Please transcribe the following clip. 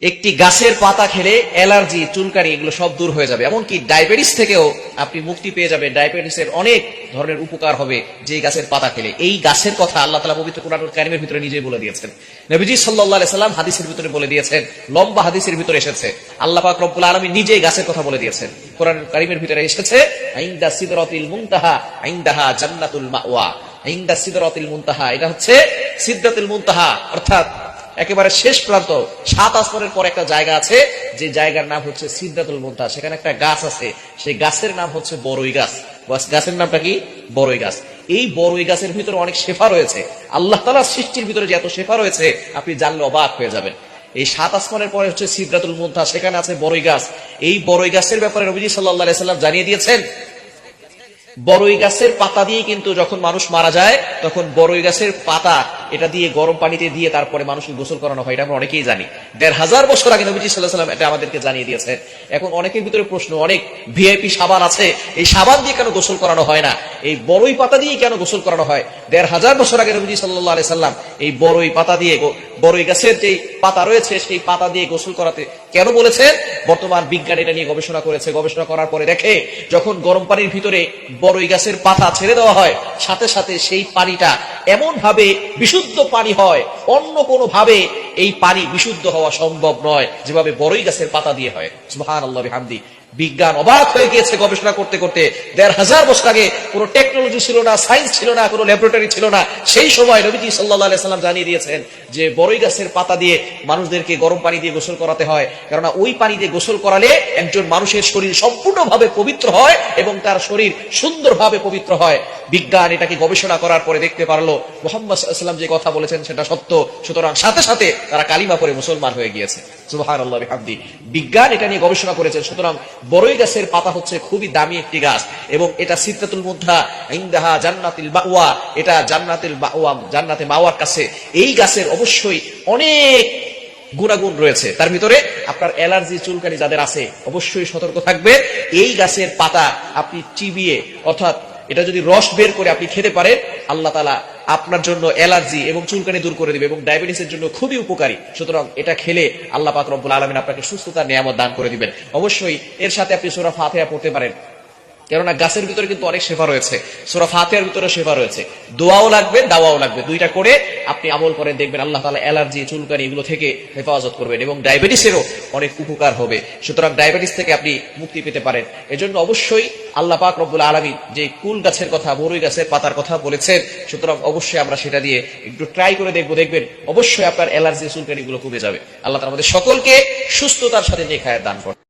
একটি গাছের পাতা খেলে অ্যালার্জি, চুলকানি এগুলো সব দূর হয়ে যাবে। এমনকি ডায়াবেটিস থেকেও আপনি মুক্তি পেয়ে যাবেন। ডায়াবেটিসের অনেক ধরনের উপকার হবে যে গাছের পাতা খেলে। এই গাছের কথা আল্লাহ তাআলা পবিত্র কোরআনুল কারীমের ভিতরে নিজেই বলে দিয়েছেন। নবীজি সাল্লাল্লাহু আলাইহি সাল্লাম হাদিসের ভিতরে বলে দিয়েছেন, লম্বা হাদিসের ভিতরে এসেছে। আল্লাহ পাক রব্বুল আলামিন নিজেই গাছের কথা বলে দিয়েছেন। কোরআনুল কারীমের ভিতরে এসেছে, ইনদা সিদরাতিল মুনতাহা ইনদাহা জান্নাতুল মাওয়া। ইনদা সিদরাতিল মুনতাহা, এটা হচ্ছে সিদরাতুল মুনতাহা, অর্থাৎ একেবারে শেষ প্রান্ত। 7 আসমানের পর একটা জায়গা আছে, যে জায়গার নাম হচ্ছে সিদরাতুল মুনতাহা। সেখানে একটা গাছ আছে, সেই গাছের নাম হচ্ছে বড়ই গাছ। গাছের নামটা কি? বড়ই গাছ। এই বড়ই গাছের ভিতরে অনেক শেফা রয়েছে। আল্লাহ তাআলার সৃষ্টির ভিতরে যে এত শেফা রয়েছে, আপনি জানলে অবাক হয়ে যাবেন। এই 7 আসমানের পরে হচ্ছে সিদরাতুল মুনতাহা, সেখানে আছে বড়ই গাছ। এই বড়ই গাছের ব্যাপারে নবীজি সাল্লাল্লাহু আলাইহি সাল্লাম জানিয়ে দিয়েছেন, বড়ই গাছের পাতা দিয়ে কিন্তু যখন মানুষ মারা যায়, তখন বড়ই গাছের পাতা এটা দিয়ে গরম পানিতে দিয়ে তারপরে মানুষকে গোসল করানো হয়। এটা আমরা অনেকেই জানি। 1500 বছর আগে নবীজি সাল্লাল্লাহু আলাইহি ওয়াসাল্লাম এটা আমাদেরকে জানিয়ে দিয়েছেন। এখন অনেকের ভিতরে প্রশ্ন, অনেক ভিআইপি সাবান আছে, এই সাবান দিয়ে কেন গোসল করানো হয় না? এই বড়ই পাতা দিয়ে কেন গোসল করানো হয়? 1500 বছর আগে নবীজি সাল্লাল্লাহু আলাইহি সাল্লাম এই বড়ই পাতা দিয়ে, বড়ই গাছের যে পাতা রয়েছে সেই পাতা দিয়ে গোসল করাতে কেন বলেছেন? বর্তমান বিজ্ঞান এটা নিয়ে গবেষণা করেছে। গবেষণা করার পরে দেখে, যখন গরম পানির ভিতরে বড়ই গাছের পাতা ছেড়ে দেওয়া হয়, সাথে সাথে সেই পানিটা এমন ভাবে বিশুদ্ধ পানি হয়, অন্য কোনো ভাবে এই পানি বিশুদ্ধ হওয়া সম্ভব নয়, যেভাবে বড়ই গাছের পাতা দিয়ে হয়। সুবহানাল্লাহ বিহামদি। বিজ্ঞান অবাক হয়ে গিয়েছে গবেষণা করতে করতে। 1500 বছর আগে কোনো টেকনোলজি ছিল না, সায়েন্স ছিল না, কোনো ল্যাবরেটরি ছিল না। সেই সময় নবীজি সাল্লাল্লাহু আলাইহি সাল্লাম জানিয়ে দিয়েছেন যে বড়ই গাছের পাতা দিয়ে মানুষদেরকে গরম পানি দিয়ে গোসল করাতে হয়, কেননা ওই পানি দিয়ে গোসল করালে একজন মানুষের শরীর সম্পূর্ণভাবে পবিত্র হয় এবং তার শরীর সুন্দরভাবে পবিত্র হয়। বিজ্ঞান এটাকে গবেষণা করার পরে দেখতে পারলো মুহাম্মদ সাল্লাল্লাহু আলাইহি ওয়াসাল্লাম যে কথা বলেছেন সেটা সত্য। সুতরাং সাথে সাথে তারা কালিমা পড়ে মুসলমান হয়ে গিয়েছে। সুবহানাল্লাহ বিহামদি। বিজ্ঞান এটা নিয়ে গবেষণা করেছেন। সুতরাং বড়ই গাছের পাতা হচ্ছে খুবই দামি একটি গাছ, এবং এটা সিদরাতুল মুনতাহা ইনদাহা জান্নাতুল মাওয়া, এটা জান্নাতুল মাওয়া, জান্নাতে মাওয়ার কাছে। এই গাছের অবশ্যই অনেক গুণাগুণ রয়েছে। তার ভিতরে আপনার অ্যালার্জি, চুলকানি যাদের আছে অবশ্যই সতর্ক থাকবে। এই গাছের পাতা আপনি চিবিয়ে, অর্থাৎ এটা যদি রস বের করে আপনি খেতে পারেন, আল্লাহ তাআলা আপনার জন্য অ্যালার্জি এবং চুলকানি দূর করে দিবে, এবং ডায়াবেটিসের জন্য খুবই উপকারী। সুতরাং এটা খেলে আল্লাহ পাক রব্বুল আলামিন আপনাকে সুস্থতার নিয়ামত দান করে দিবেন। অবশ্যই এর সাথে আপনি সূরা ফাতিহা পড়তে পারেন, কেননা গাছের ভিতরে কিন্তু অনেক শেফা রয়েছে। সূরা ফাতিহার ভিতরে শেফা রয়েছে। দোয়াও লাগবে, দাওয়াও লাগবে। দুইটা করে আপনি আমল করেন, দেখবেন আল্লাহ তাআলা অ্যালার্জি, চুলকানি এগুলো থেকে হেফাজত করবেন, এবং ডায়াবেটিসেরও অনেক উপকার হবে। সুতরাং ডায়াবেটিস থেকে আপনি মুক্তি পেতে পারেন। এজন্য অবশ্যই আল্লাহ পাক রব্বুল আলামিন যে কুল গাছের কথা, বড়ই গাছের পাতার কথা বলেছেন, সুতরাং অবশ্যই আমরা সেটা দিয়ে একটু ট্রাই করে দেখবো। দেখবেন অবশ্যই আপনার অ্যালার্জি, চুলকানি গুলো কমে যাবে। আল্লাহ তাআলা আমাদের সকলকে সুস্থতার সাথে নেক হায়াত দান করেন।